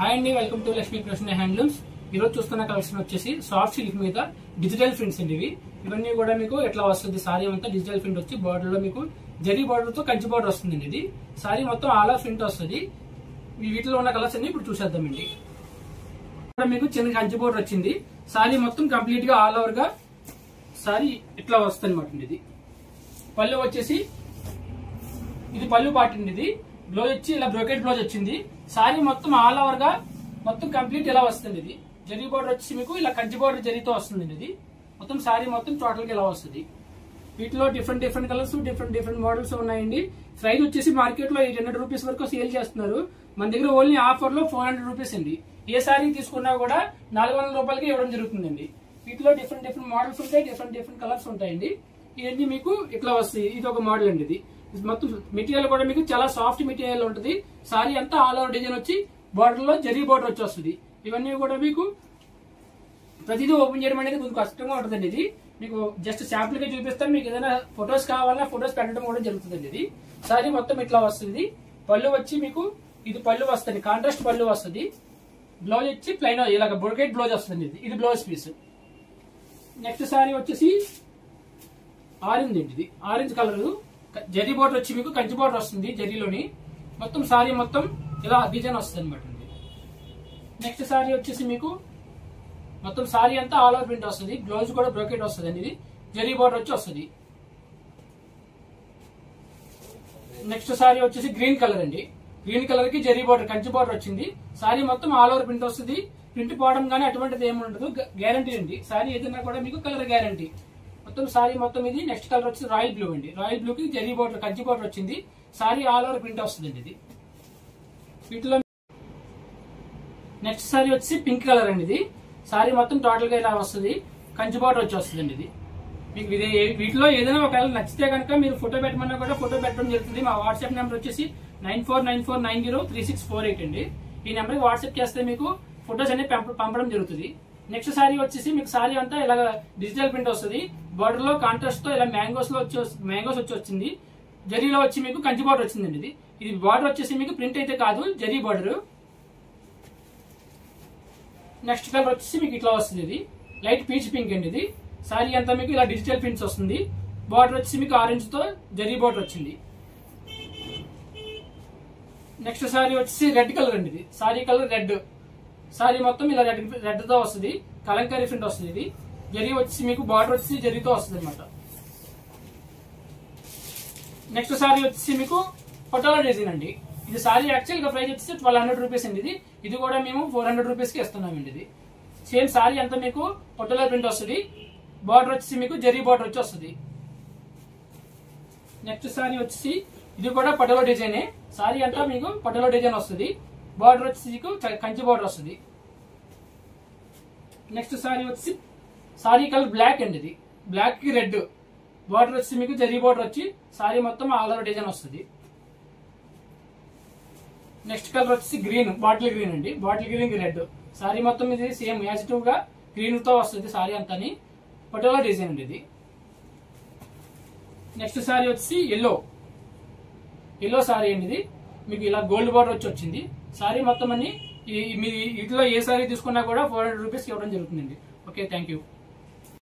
Hi అండి, welcome to Lakshmi Krishna handlooms. ఈ రోజు చూస్తున్న కలెక్షన్ వచ్చేసి సాఫ్ట్ సిల్క్ మీద డిజిటల్ ప్రింట్స్ అండి. ఇవన్నీ కూడా మీకు ఎట్లా వస్తుంది, సారీ అంతా డిజిటల్ ప్రింట్ వచ్చి బార్డర్ లో మీకు జరీ బార్డర్ తో కంచి బార్డర్ వస్తుంది. ఇది సారీ మొత్తం ఆల్ ఆఫ్ ప్రింట్ వస్తుంది. వీటిలో ఉన్న కలర్స్ అన్ని ఇప్పుడు చూసేద్దామండి. ఇక్కడ మీకు చిన్న కంచి బార్డర్ వచ్చింది. సారీ మొత్తం కంప్లీట్ గా ఆల్ ఓవర్ గా సారీ ఇట్లా వస్తుంది అనమాట. ఇది పళ్ళు వచ్చేసి ఇది పళ్ళు పార్ట్ అండి. ఇది బ్లౌజ్ వచ్చి ఇలా బ్రోకెట్ బ్లౌజ్ వచ్చింది. సారీ మొత్తం ఆల్ ఓవర్ గా మొత్తం కంప్లీట్ ఇలా వస్తుంది. ఇది జరీ బార్డర్ వచ్చి మీకు ఇలా కంచి బార్డర్ జరీతో వస్తుంది. ఇది మొత్తం సారీ మొత్తం టోటల్ గా ఇలా వస్తుంది. వీటిలో డిఫరెంట్ కలర్స్ డిఫరెంట్ మోడల్స్ ఉన్నాయండి. ప్రైస్ వచ్చేసి మార్కెట్ లో 800 రూపీస్ వరకు సేల్ చేస్తున్నారు. మన దగ్గర ఓన్లీ ఆఫర్ లో 400 రూపీస్ అండి. ఏ సారీ తీసుకున్నా కూడా 400 రూపాయలకి ఇవ్వడం జరుగుతుందండి. వీటిలో డిఫరెంట్ మోడల్స్ ఉంటాయి, డిఫరెంట్ కలర్స్ ఉంటాయండి. ఇవన్నీ మీకు ఇట్లా వస్తాయి. ఇది ఒక మోడల్ అండి. ఇది మొత్తం మెటీరియల్ కూడా మీకు చాలా సాఫ్ట్ మెటీరియల్ ఉంటుంది. సారీ అంతా ఆల్ ఓవర్ డిజైన్ వచ్చి బార్డర్ లో జరీ బార్డర్ వచ్చి వస్తుంది. ఇవన్నీ కూడా మీకు ప్రతిదీ ఓపెన్ చేయడం అనేది కొంచెం కష్టంగా ఉంటుందండి. ఇది మీకు జస్ట్ శాంపుల్ గా చూపిస్తాను. మీకు ఏదైనా ఫొటోస్ కావాలన్నా ఫొటోస్ పెట్టడం కూడా జరుగుతుందండి. ఇది సారీ మొత్తం ఇట్లా వస్తుంది. పళ్ళు వచ్చి మీకు ఇది పళ్ళు వస్తుంది, కాంట్రాస్ట్ పళ్ళు వస్తుంది. బ్లౌజ్ వచ్చి ప్లైన్ ఇలాగ బ్రోకెట్ బ్లౌజ్ వస్తుంది. ఇది బ్లౌజ్ పీస్. నెక్స్ట్ సారీ వచ్చేసి ఆరెంజ్ అండి. ఇది ఆరెంజ్ కలర్ జరీ బార్డర్ వచ్చి మీకు కంచి బార్డర్ వస్తుంది. జరీలోని మొత్తం సారీ మొత్తం ఇలా డిజైన్ వస్తుంది అనమాట. నెక్స్ట్ సారీ వచ్చేసి మీకు మొత్తం సారీ అంతా ఆల్ ఓవర్ ప్రింట్ వస్తుంది. బ్లౌజ్ కూడా బ్రోకెట్ వస్తుంది అండి. ఇది జరీ బార్డర్ వచ్చి వస్తుంది. నెక్స్ట్ సారీ వచ్చేసి గ్రీన్ కలర్ అండి. గ్రీన్ కలర్ కి జరీ బార్డర్ కంచి బార్డర్ వచ్చింది. సారీ మొత్తం ఆల్ ఓవర్ ప్రింట్ వస్తుంది. ప్రింట్ పోవడం కానీ అటువంటిది ఏమి ఉండదు, గ్యారంటీ అండి. సారీ ఏదైనా కూడా మీకు కలర్ గ్యారంటీ. మొత్తం సారీ మొత్తం ఇది. నెక్స్ట్ కలర్ వచ్చి రాయల్ బ్లూ అండి. రాయల్ బ్లూ కి జరీ బార్డర్ కంచి బార్డర్ వచ్చింది. సారీ ఆల్ ఓవర్ ప్రింట్ వస్తుంది. ఇది వీటిలో నెక్స్ట్ సారీ వచ్చి పింక్ కలర్ అండి. ఇది సారీ మొత్తం టోటల్ గా ఇలా వస్తుంది. కంచి బార్డర్ వచ్చి వస్తుంది. ఇది మీకు వీటిలో ఏదైనా ఒకవేళ నచ్చితే కనుక మీరు ఫోటో పెట్టమన్నా కూడా ఫోటో పెట్టడం జరుగుతుంది. మా వాట్సాప్ నెంబర్ వచ్చేసి 9494903648 అండి. ఈ నెంబర్ కి వాట్సాప్ చేస్తే మీకు ఫొటోస్ అన్ని పంపడం జరుగుతుంది. నెక్స్ట్ సారీ వచ్చేసి మీకు సారీ అంతా ఇలా డిజిటల్ ప్రింట్ వస్తుంది. బార్డర్ లో కాంట్రాస్ట్ తో ఇలా మ్యాంగోస్ వచ్చి వచ్చింది. జరీలో వచ్చి మీకు కంచి బార్డర్ వచ్చిందండి. ఇది బార్డర్ వచ్చేసి మీకు ప్రింట్ అయితే కాదు, జరీ బార్డర్. నెక్స్ట్ కలర్ వచ్చేసి మీకు ఇట్లా వస్తుంది. ఇది లైట్ పీచ్ పింక్ అండి. ఇది సారీ అంతా మీకు ఇలా డిజిటల్ ప్రింట్స్ వస్తుంది. బార్డర్ వచ్చి మీకు ఆరెంజ్ తో జరీ బార్డర్ వచ్చింది. నెక్స్ట్ సారీ వచ్చేసి రెడ్ కలర్ అండి. ఇది సారీ కలర్ రెడ్. సారీ మొత్తం ఇలా రెడ్ తో వస్తుంది. కలంకారీ ప్రింట్ వస్తుంది. ఇది జరీ వచ్చి మీకు బార్డర్ వచ్చి జరీతో వస్తుంది అనమాట. నెక్స్ట్ సారీ వచ్చి మీకు పటోలా డిజైన్ అండి. ఇది సారీ యాక్చువల్ గా ప్రైస్ వచ్చి 1200 రూపీస్ అండి. ఇది కూడా మేము 400 రూపీస్ కి ఇస్తున్నామండి. ఇది సేమ్ సారీ అంతా మీకు పటోలా ప్రింట్ వస్తుంది. బార్డర్ వచ్చి మీకు జరీ బార్డర్ వచ్చి వస్తుంది. నెక్స్ట్ సారీ వచ్చి ఇది కూడా పటోలా డిజైనే. సారీ అంతా మీకు పటోలా డిజైన్ వస్తుంది. బార్డర్ వచ్చి మీకు కంచి బార్డర్ వస్తుంది. నెక్స్ట్ సారీ వచ్చి సారీ కలర్ బ్లాక్ అండి. ఇది బ్లాక్ కి రెడ్. బార్డర్ వచ్చి మీకు జరీ బార్డర్ వచ్చి సారీ మొత్తం ఆల్ ఓవర్ డిజైన్ వస్తుంది. నెక్స్ట్ కలర్ వచ్చి గ్రీన్, బాటిల్ గ్రీన్ అండి. బాటిల్ గ్రీన్ కి రెడ్. సారీ మొత్తం ఇది సేమ్ యాజిటివ్ గా గ్రీన్ తో వస్తుంది. సారీ అంతా పటోలా డిజైన్ అండి. ఇది నెక్స్ట్ సారీ వచ్చి ఎల్లో సారీ అండి. ఇది మీకు ఇలా గోల్డ్ బార్డర్ వచ్చి వచ్చింది. సారీ మొత్తం అన్ని మీ వీటిలో ఏ సారీ తీసుకున్నా కూడా 400 రూపీస్ ఇవ్వడం జరుగుతుందండి. Okay, thank you.